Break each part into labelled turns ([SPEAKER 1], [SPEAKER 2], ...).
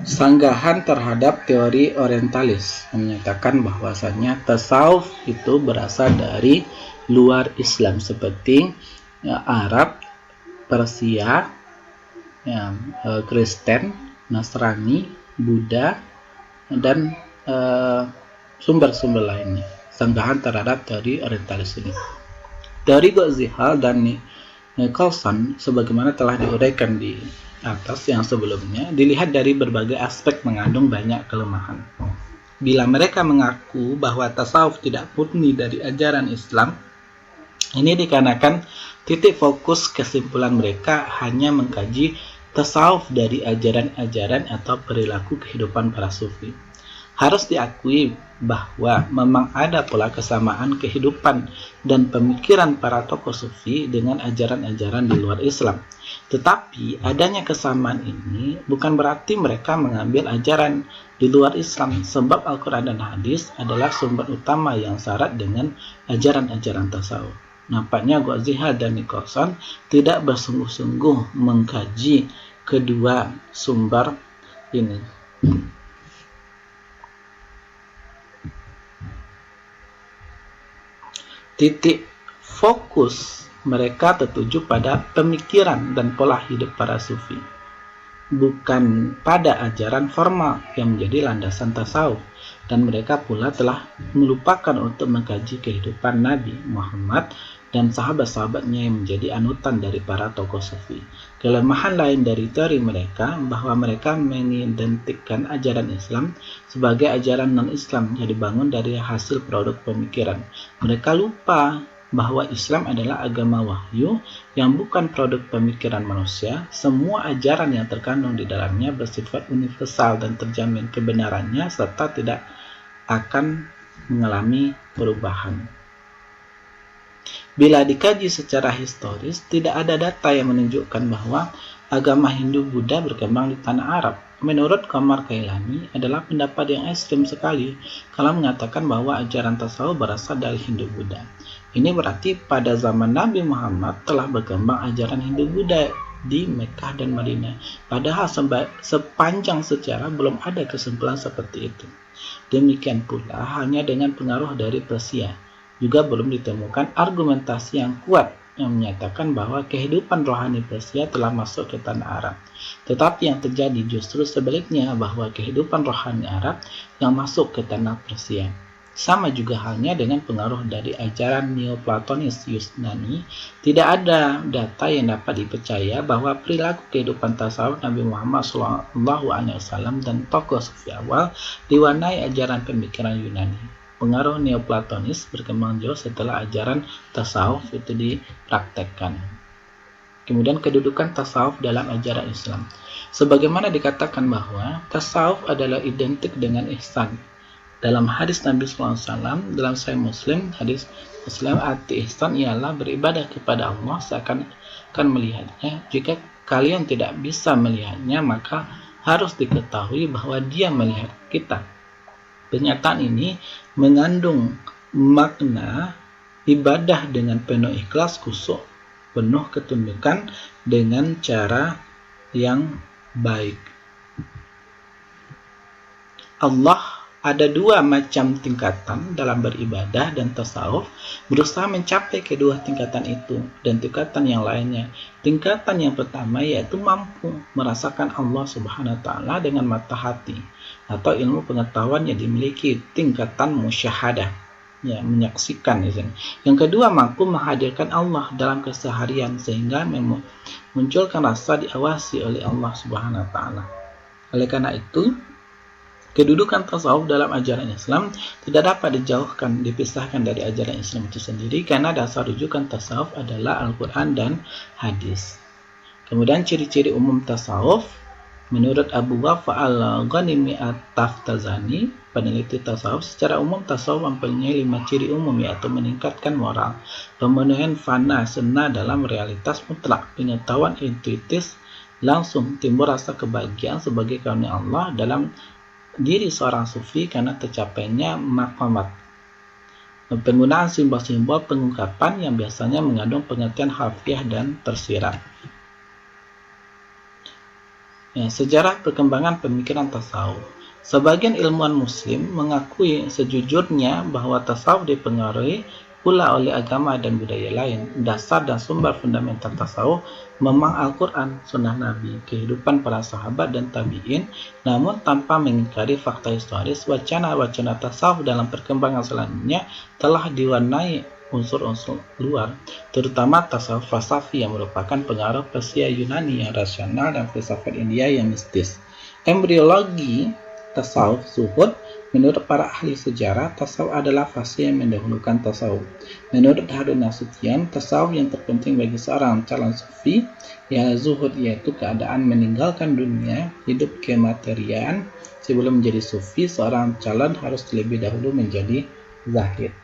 [SPEAKER 1] Sanggahan terhadap teori orientalis menyatakan bahwasannya tasawuf itu berasal dari luar Islam seperti Arab, Persia, Kristen, Nasrani, Buddha, dan sumber-sumber lainnya. Sanggahan terhadap teori orientalis ini. Teori Goldschall dan Nicholson sebagaimana telah diuraikan di atas yang sebelumnya dilihat dari berbagai aspek mengandung banyak kelemahan. Bila mereka mengaku bahwa tasawuf tidak murni dari ajaran Islam, ini dikarenakan titik fokus kesimpulan mereka hanya mengkaji tasawuf dari ajaran-ajaran atau perilaku kehidupan para sufi. Harus diakui bahwa memang ada pola kesamaan kehidupan dan pemikiran para tokoh sufi dengan ajaran-ajaran di luar Islam. Tetapi adanya kesamaan ini bukan berarti mereka mengambil ajaran di luar Islam, sebab Al-Quran dan hadis adalah sumber utama yang syarat dengan ajaran-ajaran tasawuf. Nampaknya Goldschall dan Nicholson tidak bersungguh-sungguh mengkaji kedua sumber ini. Titik fokus mereka tertuju pada pemikiran dan pola hidup para sufi, bukan pada ajaran formal yang menjadi landasan tasawuf, dan mereka pula telah melupakan untuk mengkaji kehidupan Nabi Muhammad dan sahabat-sahabatnya yang menjadi anutan dari para tokoh sufi. Kelemahan lain dari teori mereka bahwa mereka mengidentikan ajaran Islam sebagai ajaran non-Islam yang dibangun dari hasil produk pemikiran. Mereka lupa bahwa Islam adalah agama wahyu yang bukan produk pemikiran manusia. Semua ajaran yang terkandung di dalamnya bersifat universal dan terjamin kebenarannya serta tidak akan mengalami perubahan. Bila dikaji secara historis, tidak ada data yang menunjukkan bahwa agama Hindu-Buddha berkembang di tanah Arab. Menurut Qamar Kailani, adalah pendapat yang ekstrem sekali kalau mengatakan bahwa ajaran tasawuf berasal dari Hindu-Buddha. Ini berarti pada zaman Nabi Muhammad telah berkembang ajaran Hindu-Buddha di Mekah dan Madinah. Padahal sepanjang sejarah belum ada kesimpulan seperti itu. Demikian pula hanya dengan pengaruh dari Persia. Juga belum ditemukan argumentasi yang kuat yang menyatakan bahwa kehidupan rohani Persia telah masuk ke tanah Arab. Tetapi yang terjadi justru sebaliknya, bahwa kehidupan rohani Arab yang masuk ke tanah Persia. Sama juga halnya dengan pengaruh dari ajaran Neoplatonis Yunani. Tidak ada data yang dapat dipercaya bahwa perilaku kehidupan tasawuf Nabi Muhammad SAW dan tokoh sufi awal diwarnai ajaran pemikiran Yunani. Pengaruh Neoplatonis berkembang jauh setelah ajaran tasawuf itu dipraktekkan. Kemudian kedudukan tasawuf dalam ajaran Islam. Sebagaimana dikatakan bahwa tasawuf adalah identik dengan ihsan. Dalam hadis Nabi SAW, dalam Sahih Muslim, hadis Muslim, arti ihsan ialah beribadah kepada Allah seakan melihatnya. Jika kalian tidak bisa melihatnya, maka harus diketahui bahwa Dia melihat kita. Pernyataan ini mengandung makna ibadah dengan penuh ikhlas, khusyuk, penuh ketundukan dengan cara yang baik. Allah ada dua macam tingkatan dalam beribadah dan tasawuf, berusaha mencapai kedua tingkatan itu dan tingkatan yang lainnya. Tingkatan yang pertama yaitu mampu merasakan Allah Subhanahu wa taala dengan mata hati atau ilmu pengetahuan yang dimiliki, tingkatan musyahadah, ya, menyaksikan. Yang kedua, mampu menghadirkan Allah dalam keseharian sehingga memunculkan rasa diawasi oleh Allah Subhanahu wa taala. Oleh karena itu, kedudukan tasawuf dalam ajaran Islam tidak dapat dipisahkan dari ajaran Islam itu sendiri, karena dasar rujukan tasawuf adalah Al-Quran dan hadis. Kemudian ciri-ciri umum tasawuf menurut Abu Wafa Al-Ghanimi At-Taftazani, peneliti tasawuf, secara umum tasawuf mempunyai 5 ciri umum, yaitu meningkatkan moral, pemenuhan fana sena dalam realitas mutlak, pengetahuan intuitif langsung, timbul rasa kebahagiaan sebagai karunia Allah dalam diri seorang sufi karena tercapainya maqamat, penggunaan simbol-simbol pengungkapan yang biasanya mengandung pengertian harfiah dan tersirat. Ya, sejarah perkembangan pemikiran tasawuf. Sebagian ilmuwan muslim mengakui sejujurnya bahwa tasawuf dipengaruhi pula oleh agama dan budaya lain. Dasar dan sumber fundamental tasawuf memang Al-Quran, sunnah Nabi, kehidupan para sahabat dan tabi'in, namun tanpa mengingkari fakta historis. Wacana-wacana tasawuf dalam perkembangan selanjutnya telah diwarnai unsur-unsur luar, terutama tasawuf falsafi yang merupakan pengaruh Persia Yunani yang rasional dan filsafat India yang mistis. Embriologi tasawuf zuhud. Menurut para ahli sejarah, tasawuf adalah fase yang mendahulukan tasawuf. Menurut Harun Nasution, tasawuf yang terpenting bagi seorang calon sufi ya zuhud, yaitu keadaan meninggalkan dunia, hidup kemateriaan. Sebelum menjadi sufi, seorang calon harus terlebih dahulu menjadi zahid.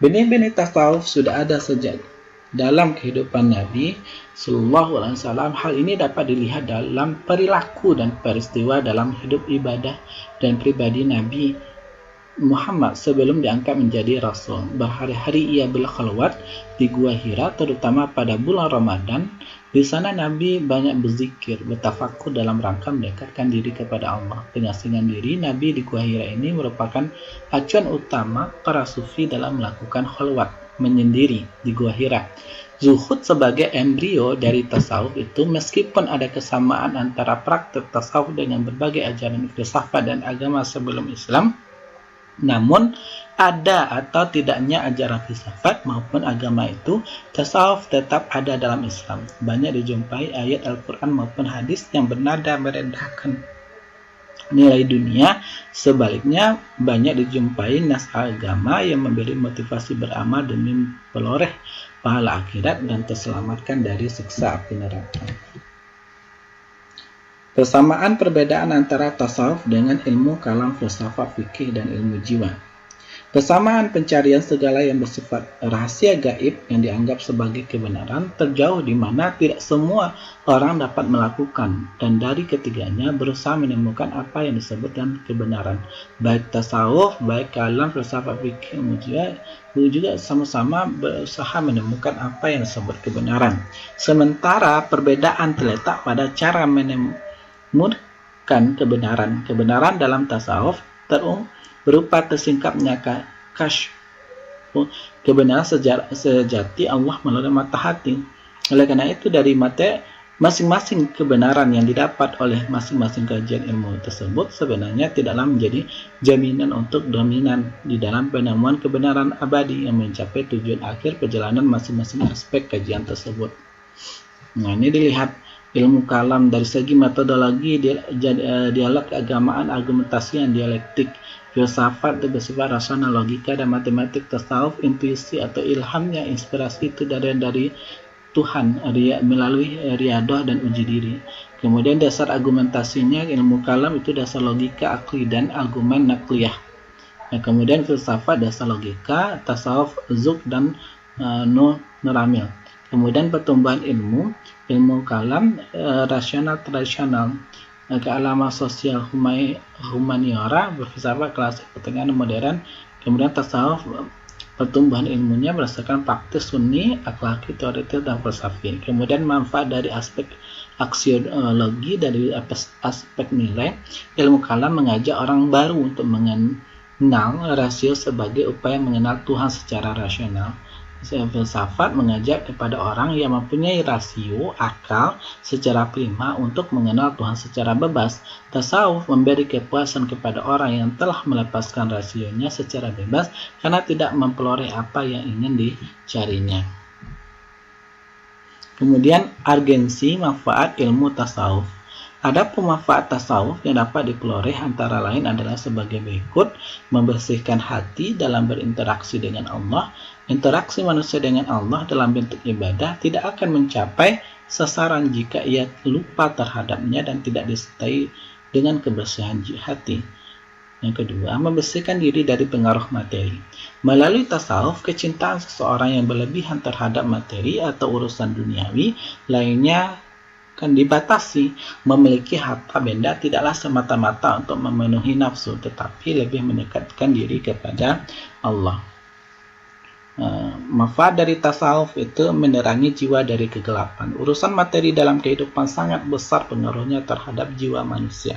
[SPEAKER 1] Benih-benih tasawuf sudah ada sejak dalam kehidupan Nabi Sallallahu Alaihi Wasallam. Hal ini dapat dilihat dalam perilaku dan peristiwa dalam hidup ibadah dan pribadi Nabi Muhammad sebelum diangkat menjadi Rasul. Berhari-hari ia berkhalwat di Gua Hira, terutama pada bulan Ramadan. Di sana Nabi banyak berzikir, bertafakur dalam rangka mendekatkan diri kepada Allah. Pengasingan diri Nabi di Gua Hira ini merupakan acuan utama para sufi dalam melakukan khalwat, menyendiri di Gua Hira. Zuhud sebagai embrio dari tasawuf itu, meskipun ada kesamaan antara praktek tasawuf dengan berbagai ajaran filsafat dan agama sebelum Islam, namun ada atau tidaknya ajaran filsafat maupun agama itu, tasawuf tetap ada dalam Islam. Banyak dijumpai ayat Al-Quran maupun hadis yang bernada merendahkan nilai dunia. Sebaliknya, banyak dijumpai nas agama yang memberi motivasi beramal demi memperoleh pahala akhirat dan terselamatkan dari siksa api neraka. Persamaan perbedaan antara tasawuf dengan ilmu kalam, filsafat, fikih, dan ilmu jiwa. Persamaan pencarian segala yang bersifat rahasia gaib yang dianggap sebagai kebenaran terjauh, di mana tidak semua orang dapat melakukan, dan dari ketiganya berusaha menemukan apa yang disebut dengan kebenaran. Baik tasawuf, baik kalam, filsafat, fikih, ilmu jiwa juga sama-sama berusaha menemukan apa yang disebut kebenaran. Sementara perbedaan terletak pada cara menemukan kebenaran. Kebenaran dalam tasawuf berupa tersingkapnya kasyf, kebenaran sejati Allah melalui mata hati. Oleh karena itu, dari mata masing-masing kebenaran yang didapat oleh masing-masing kajian ilmu tersebut sebenarnya tidaklah menjadi jaminan untuk dominan di dalam penemuan kebenaran abadi yang mencapai tujuan akhir perjalanan masing-masing aspek kajian tersebut. Nah, ini dilihat ilmu kalam dari segi metodologi, dialog keagamaan, argumentasi yang dialektik. Filsafat itu bersifat rasional, logika dan matematik. Tasawuf intuisi atau ilhamnya, inspirasi itu dari Tuhan melalui riadah dan uji diri. Kemudian dasar argumentasinya, ilmu kalam itu dasar logika, akli, dan argumen nakliyah. Nah, kemudian filsafat dasar logika, tasawuf zuk dan nuramil. Kemudian pertumbuhan ilmu kalam rasional tradisional, kealaman sosial humaniora, berfilsafat klasik, pertengahan modern. Kemudian tasawuf pertumbuhan ilmunya berdasarkan praktis sunni, akhlaki, teoritis, dan filsafi. Kemudian manfaat dari aspek aksiologi, dari aspek nilai. Ilmu kalam mengajak orang baru untuk mengenal rasio sebagai upaya mengenal Tuhan secara rasional. Filsafat mengajak kepada orang yang mempunyai rasio akal secara prima untuk mengenal Tuhan secara bebas. Tasawuf memberi kepuasan kepada orang yang telah melepaskan rasionya secara bebas karena tidak memperoleh apa yang ingin dicarinya. Kemudian urgensi manfaat ilmu tasawuf. Ada pemanfaat tasawuf yang dapat diperoleh antara lain adalah sebagai berikut: membersihkan hati dalam berinteraksi dengan Allah. Interaksi manusia dengan Allah dalam bentuk ibadah tidak akan mencapai sasaran jika ia lupa terhadapnya dan tidak disertai dengan kebersihan hati. Yang kedua, membersihkan diri dari pengaruh materi. Melalui tasawuf, kecintaan seseorang yang berlebihan terhadap materi atau urusan duniawi lainnya akan dibatasi. Memiliki harta benda tidaklah semata-mata untuk memenuhi nafsu, tetapi lebih mendekatkan diri kepada Allah. Manfaat dari tasawuf itu menerangi jiwa dari kegelapan. Urusan materi dalam kehidupan sangat besar pengaruhnya terhadap jiwa manusia.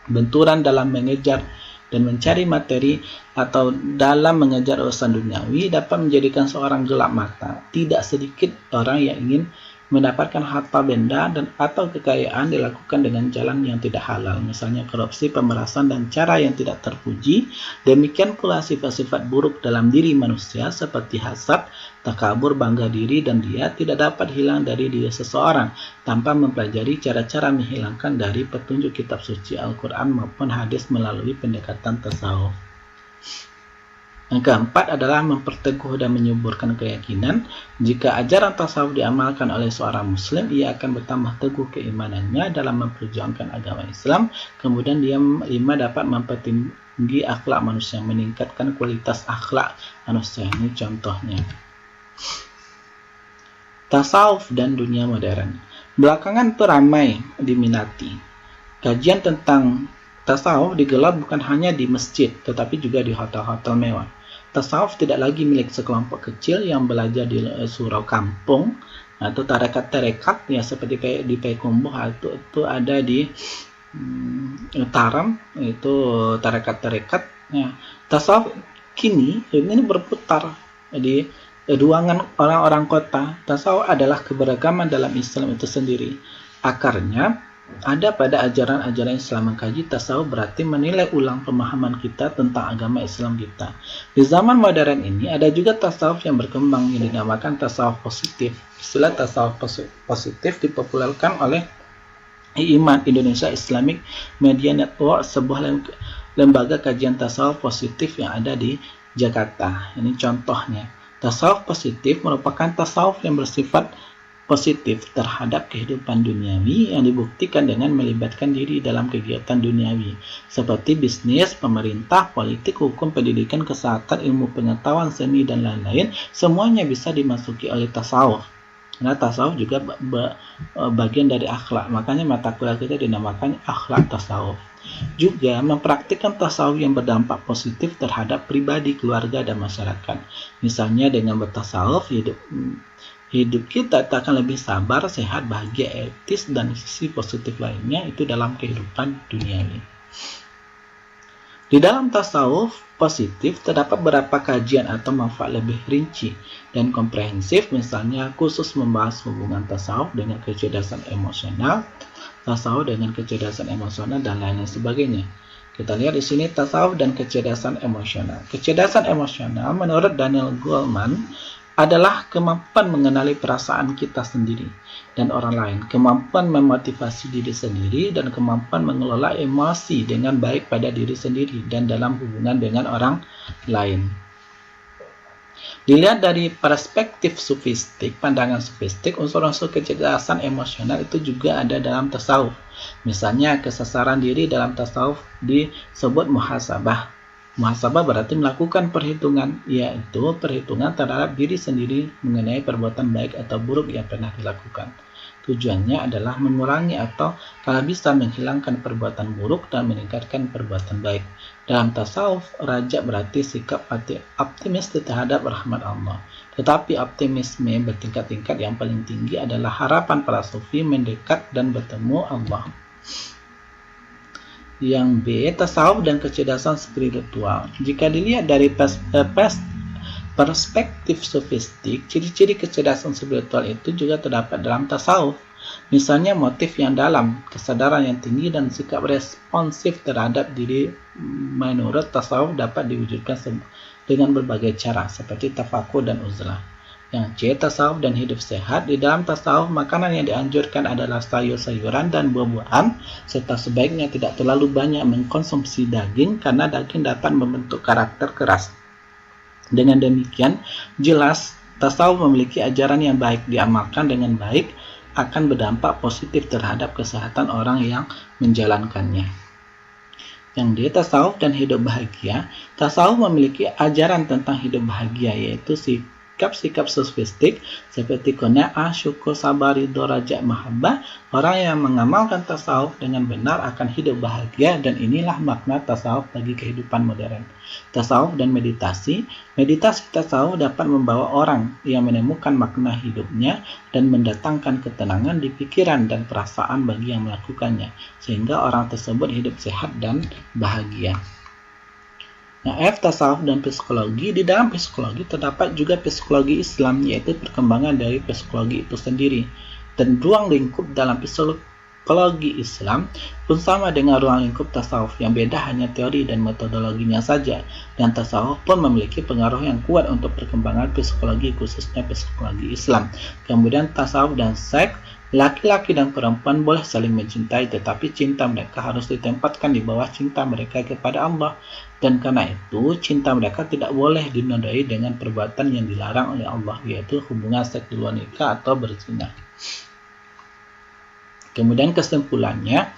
[SPEAKER 1] Benturan dalam mengejar dan mencari materi atau dalam mengejar urusan duniawi dapat menjadikan seorang gelap mata. Tidak sedikit orang yang ingin mendapatkan harta benda dan atau kekayaan dilakukan dengan jalan yang tidak halal, misalnya korupsi, pemerasan, dan cara yang tidak terpuji. Demikian pula sifat-sifat buruk dalam diri manusia seperti hasad, takabur, bangga diri, dan dia tidak dapat hilang dari diri seseorang tanpa mempelajari cara-cara menghilangkan dari petunjuk kitab suci Al-Quran maupun hadis melalui pendekatan tasawuf. Yang keempat adalah memperteguh dan menyuburkan keyakinan. Jika ajaran tasawuf diamalkan oleh seorang muslim, ia akan bertambah teguh keimanannya dalam memperjuangkan agama Islam. Kemudian dia dapat mempertinggi akhlak manusia, meningkatkan kualitas akhlak manusia. Ini contohnya. Tasawuf dan dunia modern. Belakangan itu ramai diminati. Kajian tentang tasawuf digelar bukan hanya di masjid, tetapi juga di hotel-hotel mewah. Tasawuf tidak lagi milik sekelompok kecil yang belajar di surau kampung atau tarekat-tarekat ya, seperti kayak di Payakumbuh itu ada di Taram, itu tarekat-tarekat ya. Tasawuf kini ini berputar di ruangan orang-orang kota. Tasawuf adalah keberagaman dalam Islam itu sendiri. Akarnya ada pada ajaran-ajaran Islam. Mengkaji tasawuf berarti menilai ulang pemahaman kita tentang agama Islam kita. Di zaman modern ini ada juga tasawuf yang berkembang yang dinamakan tasawuf positif. Istilah tasawuf positif dipopulerkan oleh IIMAN, Indonesia Islamic Media Network, sebuah lembaga kajian tasawuf positif yang ada di Jakarta. Ini contohnya. Tasawuf positif merupakan tasawuf yang bersifat positif terhadap kehidupan duniawi yang dibuktikan dengan melibatkan diri dalam kegiatan duniawi seperti bisnis, pemerintah, politik, hukum, pendidikan, kesehatan, ilmu pengetahuan, seni, dan lain-lain. Semuanya bisa dimasuki oleh tasawuf. Karena tasawuf juga bagian dari akhlak. Makanya mata kuliah kita dinamakan akhlak tasawuf. Juga mempraktikkan tasawuf yang berdampak positif terhadap pribadi, keluarga, dan masyarakat. Misalnya dengan bertasawuf, hidup kita akan lebih sabar, sehat, bahagia, etis, dan sisi positif lainnya itu dalam kehidupan duniawi. Di dalam tasawuf positif terdapat beberapa kajian atau manfaat lebih rinci dan komprehensif, misalnya khusus membahas hubungan tasawuf dengan kecerdasan emosional, tasawuf dengan kecerdasan emosional, dan lain sebagainya. Kita lihat di sini tasawuf dan kecerdasan emosional. Kecerdasan emosional menurut Daniel Goleman adalah kemampuan mengenali perasaan kita sendiri dan orang lain, kemampuan memotivasi diri sendiri, dan kemampuan mengelola emosi dengan baik pada diri sendiri dan dalam hubungan dengan orang lain. Dilihat dari perspektif sufistik, pandangan sufistik, unsur-unsur kecerdasan emosional itu juga ada dalam tasawuf. Misalnya kesesaran diri dalam tasawuf disebut muhasabah. Muhasabah berarti melakukan perhitungan, yaitu perhitungan terhadap diri sendiri mengenai perbuatan baik atau buruk yang pernah dilakukan. Tujuannya adalah mengurangi atau kalau bisa menghilangkan perbuatan buruk dan meningkatkan perbuatan baik. Dalam tasawuf, raja berarti sikap optimis terhadap rahmat Allah. Tetapi optimisme bertingkat-tingkat, yang paling tinggi adalah harapan para sufi mendekat dan bertemu Allah. Yang B, tasawuf dan kecerdasan spiritual. Jika dilihat dari perspektif sofistik, ciri-ciri kecerdasan spiritual itu juga terdapat dalam tasawuf. Misalnya motif yang dalam, kesadaran yang tinggi, dan sikap responsif terhadap diri. Menurut tasawuf dapat diwujudkan dengan berbagai cara seperti tafakur dan uzlah. Yang C, tasawuf dan hidup sehat. Di dalam tasawuf, makanan yang dianjurkan adalah sayur-sayuran dan buah-buahan, serta sebaiknya tidak terlalu banyak mengkonsumsi daging karena daging dapat membentuk karakter keras. Dengan demikian, jelas tasawuf memiliki ajaran yang baik, diamalkan dengan baik akan berdampak positif terhadap kesehatan orang yang menjalankannya. Yang D, tasawuf dan hidup bahagia. Tasawuf memiliki ajaran tentang hidup bahagia, yaitu sikap-sikap sofistik seperti qanaah, syukur, sabar, ridho, raja, mahabbah. Orang yang mengamalkan tasawuf dengan benar akan hidup bahagia, dan inilah makna tasawuf bagi kehidupan modern. Tasawuf dan meditasi. Meditasi tasawuf dapat membawa orang yang menemukan makna hidupnya dan mendatangkan ketenangan di pikiran dan perasaan bagi yang melakukannya, sehingga orang tersebut hidup sehat dan bahagia. Nah, F, tasawuf dan psikologi. Di dalam psikologi terdapat juga psikologi Islam, yaitu perkembangan dari psikologi itu sendiri. Dan ruang lingkup dalam psikologi Islam pun sama dengan ruang lingkup tasawuf, yang beda hanya teori dan metodologinya saja. Dan tasawuf pun memiliki pengaruh yang kuat untuk perkembangan psikologi, khususnya psikologi Islam. Kemudian tasawuf dan seks. Laki-laki dan perempuan boleh saling mencintai, tetapi cinta mereka harus ditempatkan di bawah cinta mereka kepada Allah. Dan karena itu, cinta mereka tidak boleh dinodai dengan perbuatan yang dilarang oleh Allah, yaitu hubungan seks di luar nikah atau berzina. Kemudian kesimpulannya,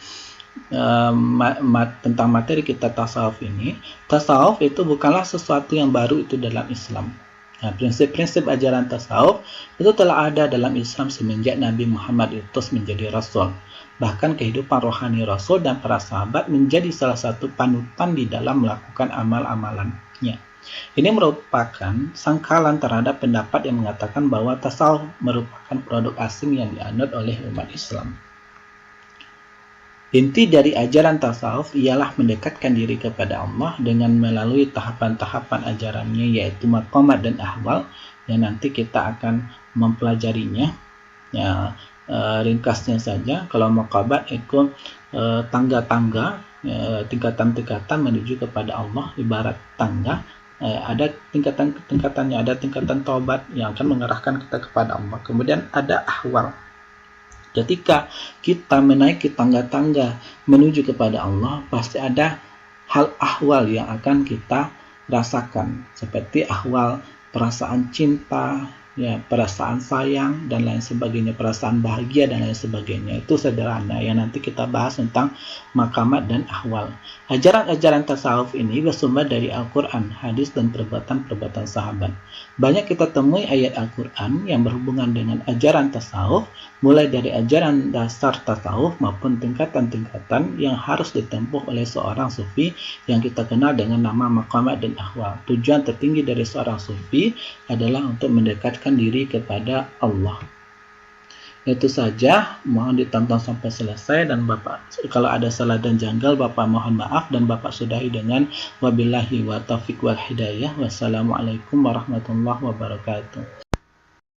[SPEAKER 1] tentang materi kita tasawuf ini, tasawuf itu bukanlah sesuatu yang baru itu dalam Islam. Nah, prinsip-prinsip ajaran tasawuf itu telah ada dalam Islam semenjak Nabi Muhammad diutus menjadi Rasul. Bahkan kehidupan rohani Rasul dan para sahabat menjadi salah satu panutan di dalam melakukan amal-amalannya. Ini merupakan sangkalan terhadap pendapat yang mengatakan bahwa tasawuf merupakan produk asing yang dianut oleh umat Islam. Inti dari ajaran tasawuf ialah mendekatkan diri kepada Allah dengan melalui tahapan-tahapan ajarannya, yaitu maqamat dan ahwal, yang nanti kita akan mempelajarinya. Ya, ringkasnya saja, kalau maqamat itu tangga-tangga, tingkatan-tingkatan menuju kepada Allah, ibarat tangga. Ada tingkatan-tingkatannya, ada tingkatan taubat yang akan mengarahkan kita kepada Allah. Kemudian ada ahwal. Ketika kita menaiki tangga-tangga menuju kepada Allah, pasti ada hal ahwal yang akan kita rasakan, seperti ahwal perasaan cinta, ya, perasaan sayang dan lain sebagainya, perasaan bahagia dan lain sebagainya. Itu sederhana yang nanti kita bahas tentang maqamat dan ahwal. Ajaran-ajaran tasawuf ini bersumber dari Al-Quran, hadis dan perbuatan-perbuatan sahabat. Banyak kita temui ayat Al-Quran yang berhubungan dengan ajaran tasawuf, mulai dari ajaran dasar tasawuf maupun tingkatan-tingkatan yang harus ditempuh oleh seorang sufi yang kita kenal dengan nama maqamat dan ahwal. Tujuan tertinggi dari seorang sufi adalah untuk mendekatkan diri kepada Allah. Itu saja, mohon ditonton sampai selesai, dan Bapak kalau ada salah dan janggal Bapak mohon maaf, dan Bapak sudahi dengan wabillahi wa taufiq wal hidayah. Wassalamualaikum warahmatullahi wabarakatuh.